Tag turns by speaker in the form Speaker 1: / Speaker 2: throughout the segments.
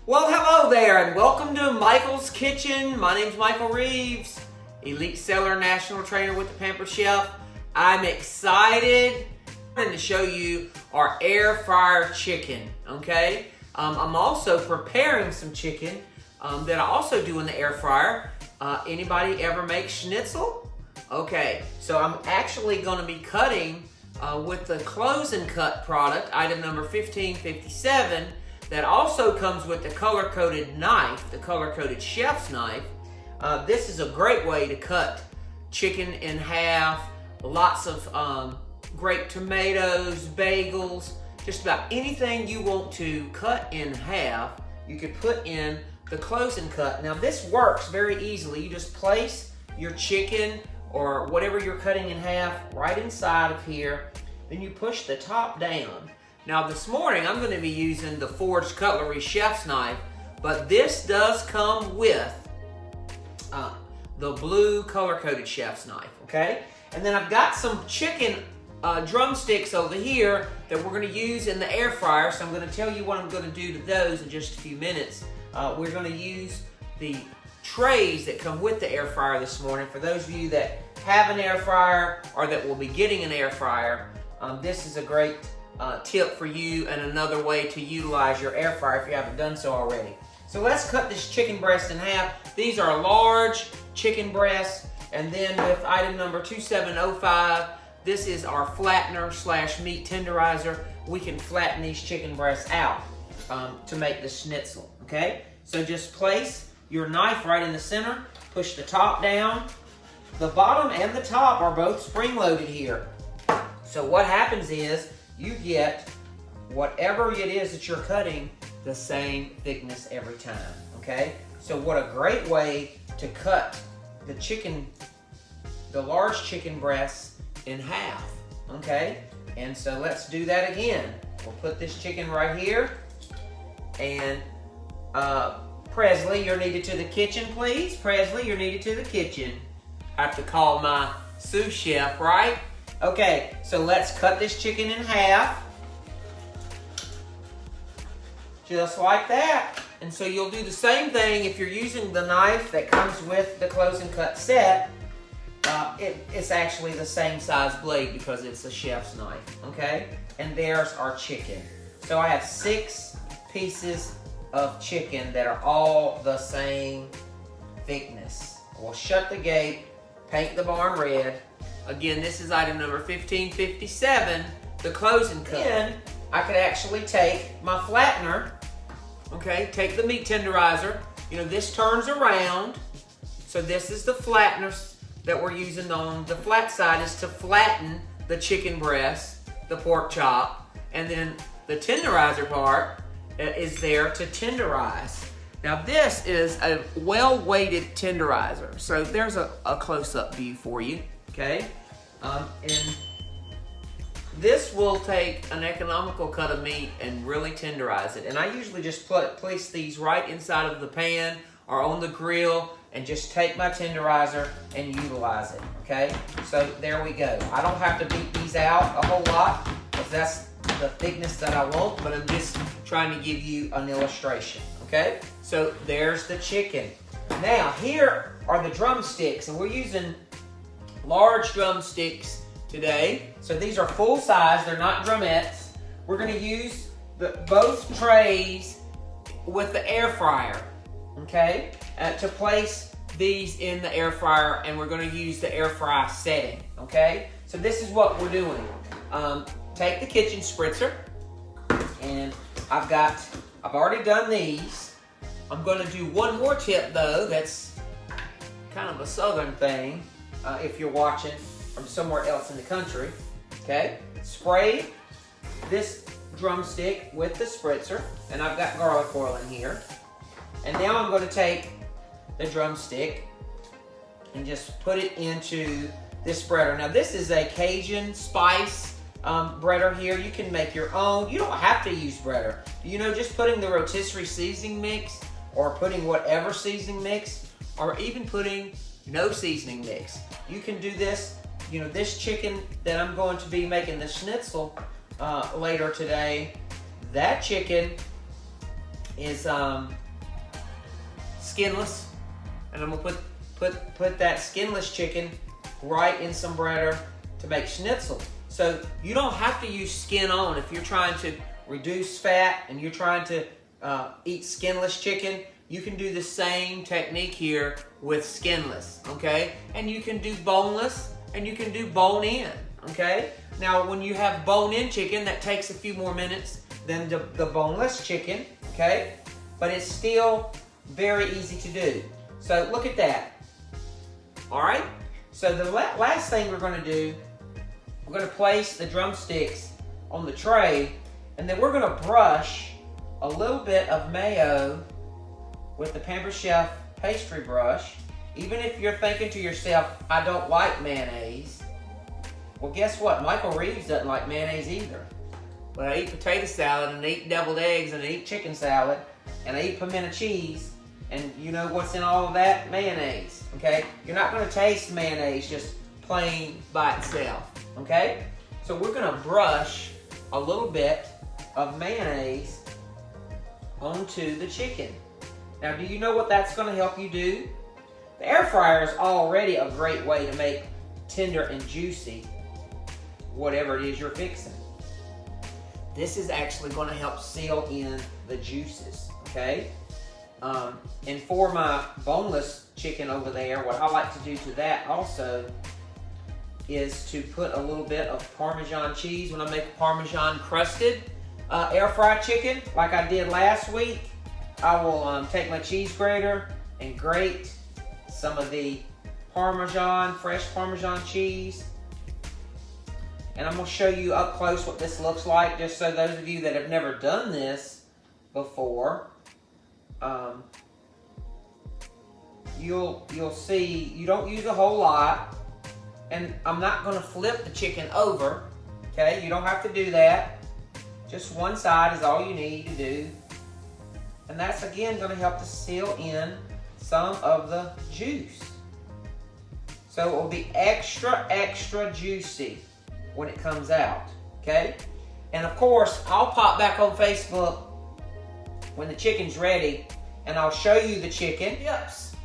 Speaker 1: Well, hello there, and welcome to Michael's Kitchen. My name's Michael Reeves, elite seller, national trainer with the Pampered Chef. I'm excited to show you our air fryer chicken, okay? I'm also preparing some chicken that I also do in the air fryer. Anybody ever make schnitzel? Okay, so I'm actually gonna be cutting with the close and cut product, item number 1557, that also comes with the color-coded knife, the color-coded chef's knife. This is a great way to cut chicken in half. Lots of great tomatoes, bagels, just about anything you want to cut in half, you could put in the close and cut. Now this works very easily. You just place your chicken or whatever you're cutting in half right inside of here. Then you push the top down. Now this morning I'm going to be using the Forged Cutlery chef's knife, but this does come with the blue color-coded chef's knife, okay? And then I've got some chicken drumsticks over here that we're going to use in the air fryer, so I'm going to tell you what I'm going to do to those in just a few minutes. We're going to use the trays that come with the air fryer this morning. For those of you that have an air fryer or that will be getting an air fryer, this is a great tip for you and another way to utilize your air fryer if you haven't done so already. So let's cut this chicken breast in half. These are large chicken breasts, and then with item number 2705, this is our flattener / meat tenderizer. We can flatten these chicken breasts out to make the schnitzel, okay? So just place your knife right in the center, push the top down. The bottom and the top are both spring-loaded here. So what happens is you get whatever it is that you're cutting the same thickness every time, okay? So what a great way to cut the chicken, the large chicken breasts in half, okay? And so let's do that again. We'll put this chicken right here. And Presley, you're needed to the kitchen, please. Presley, you're needed to the kitchen. I have to call my sous chef, right? Okay, so let's cut this chicken in half. Just like that. And so you'll do the same thing if you're using the knife that comes with the close and cut set. It's actually the same size blade because it's a chef's knife, okay? And there's our chicken. So I have 6 pieces of chicken that are all the same thickness. We'll shut the gate, paint the barn red. Again, this is item number 1557, the close and cut. Then I could actually take my flattener, okay, take the meat tenderizer. You know, this turns around. So this is the flattener that we're using on the flat side, is to flatten the chicken breast, the pork chop, and then the tenderizer part is there to tenderize. Now this is a well-weighted tenderizer. So there's a close-up view for you, okay? And this will take an economical cut of meat and really tenderize it. And I usually just place these right inside of the pan or on the grill and just take my tenderizer and utilize it, okay? So there we go. I don't have to beat these out a whole lot because that's the thickness that I want, but I'm just trying to give you an illustration, okay? So there's the chicken. Now here are the drumsticks, and we're using large drumsticks today. So these are full size, they're not drumettes. We're gonna use both trays with the air fryer, okay? To place these in the air fryer, and we're gonna use the air fry setting, okay? So this is what we're doing. Take the kitchen spritzer, and I've already done these. I'm gonna do one more tip though, that's kind of a southern thing, if you're watching from somewhere else in the country, okay? Spray this drumstick with the spritzer, and I've got garlic oil in here. And now I'm gonna take the drumstick and just put it into this spreader. Now this is a Cajun spice breader here. You can make your own. You don't have to use breader. You know, just putting the rotisserie seasoning mix, or putting whatever seasoning mix, or even putting no seasoning mix. You can do this. You know, this chicken that I'm going to be making the schnitzel later today, that chicken is skinless, and I'm gonna put that skinless chicken right in some breader to make schnitzel. So you don't have to use skin on if you're trying to reduce fat and you're trying to eat skinless chicken. You can do the same technique here with skinless, okay? And you can do boneless and you can do bone-in, okay? Now, when you have bone-in chicken, that takes a few more minutes than the boneless chicken, okay? But it's still very easy to do. So look at that. All right? So the last thing we're gonna do, we're gonna place the drumsticks on the tray, and then we're gonna brush a little bit of mayo with the Pampered Chef pastry brush. Even if you're thinking to yourself, I don't like mayonnaise. Well, guess what? Michael Reeves doesn't like mayonnaise either. But I eat potato salad, and I eat deviled eggs, and I eat chicken salad, and I eat pimento cheese, and you know what's in all of that? Mayonnaise, okay? You're not gonna taste mayonnaise just plain by itself, okay? So we're gonna brush a little bit of mayonnaise onto the chicken. Now, do you know what that's gonna help you do? The air fryer is already a great way to make tender and juicy whatever it is you're fixing. This is actually gonna help seal in the juices, okay? And for my boneless chicken over there, what I like to do to that also is to put a little bit of Parmesan cheese when I make a Parmesan crusted air fried chicken, like I did last week. I will take my cheese grater and grate some of the Parmesan, fresh Parmesan cheese. And I'm gonna show you up close what this looks like, just so those of you that have never done this before, you'll see you don't use a whole lot. And I'm not gonna flip the chicken over, okay? You don't have to do that. Just one side is all you need to do. And that's, again, gonna help to seal in some of the juice. So it will be extra, extra juicy when it comes out, okay? And of course, I'll pop back on Facebook when the chicken's ready, and I'll show you the chicken. Yes.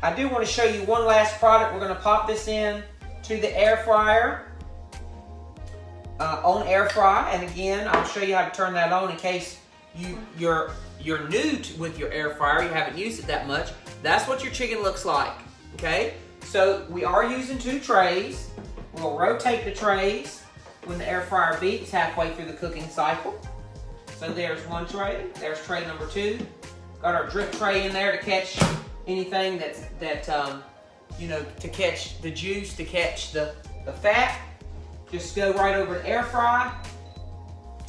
Speaker 1: I do want to show you one last product. We're gonna pop this in to the air fryer, on air fry. And again, I'll show you how to turn that on in case you're new with your air fryer, you haven't used it that much. That's what your chicken looks like, okay? So we are using 2 trays. We'll rotate the trays when the air fryer beeps halfway through the cooking cycle. So there's one tray, there's tray number 2. Got our drip tray in there to catch anything you know, to catch the juice, to catch the fat. Just go right over to air fry.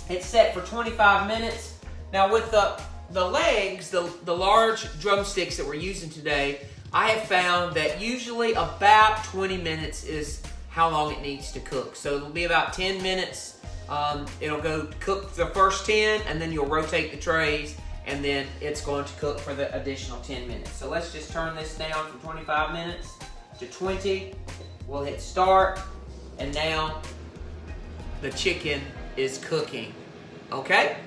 Speaker 1: It's set for 25 minutes. Now with the legs, the large drumsticks that we're using today, I have found that usually about 20 minutes is how long it needs to cook. So it'll be about 10 minutes. It'll go cook the first 10, and then you'll rotate the trays, and then it's going to cook for the additional 10 minutes. So let's just turn this down from 25 minutes to 20. We'll hit start, and now the chicken is cooking, okay?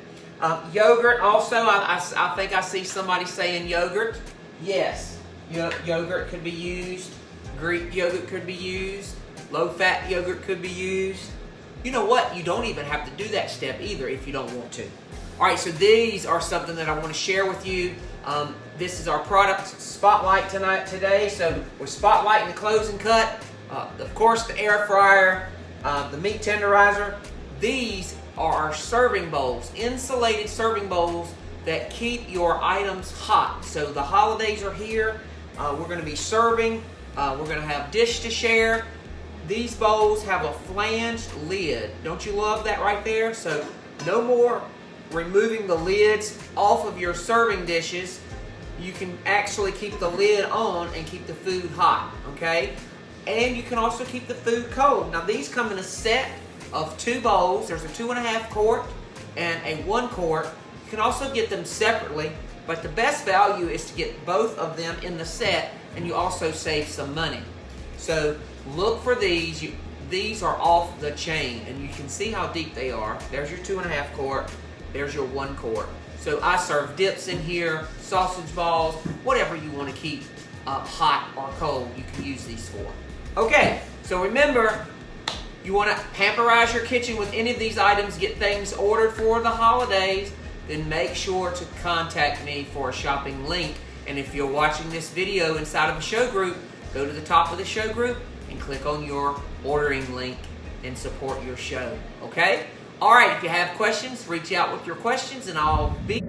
Speaker 1: Yogurt also, I think I see somebody saying yogurt. Yes, yogurt could be used. Greek yogurt could be used. Low-fat yogurt could be used. You know what? You don't even have to do that step either if you don't want to. All right, so these are something that I want to share with you. This is our product spotlight today. So we're spotlighting the closing cut, of course the air fryer, the meat tenderizer. These are our serving bowls, insulated serving bowls that keep your items hot. So the holidays are here. We're going to be serving. We're going to have dish to share. These bowls have a flanged lid. Don't you love that right there? So no more removing the lids off of your serving dishes. You can actually keep the lid on and keep the food hot, okay? And you can also keep the food cold. Now these come in a set of 2 bowls. There's a 2.5 quart and a 1 quart. You can also get them separately, but the best value is to get both of them in the set, and you also save some money. So look for these. These are off the chain, and you can see how deep they are. There's your 2.5 quart. There's your 1 quart. So So I serve dips in here, sausage balls, whatever you want to keep hot or cold, you can use these for. Okay, so remember, you want to pamperize your kitchen with any of these items, get things ordered for the holidays, then make sure to contact me for a shopping link. And if you're watching this video inside of a show group, go to the top of the show group and click on your ordering link and support your show, okay? All right, if you have questions, reach out with your questions and I'll be...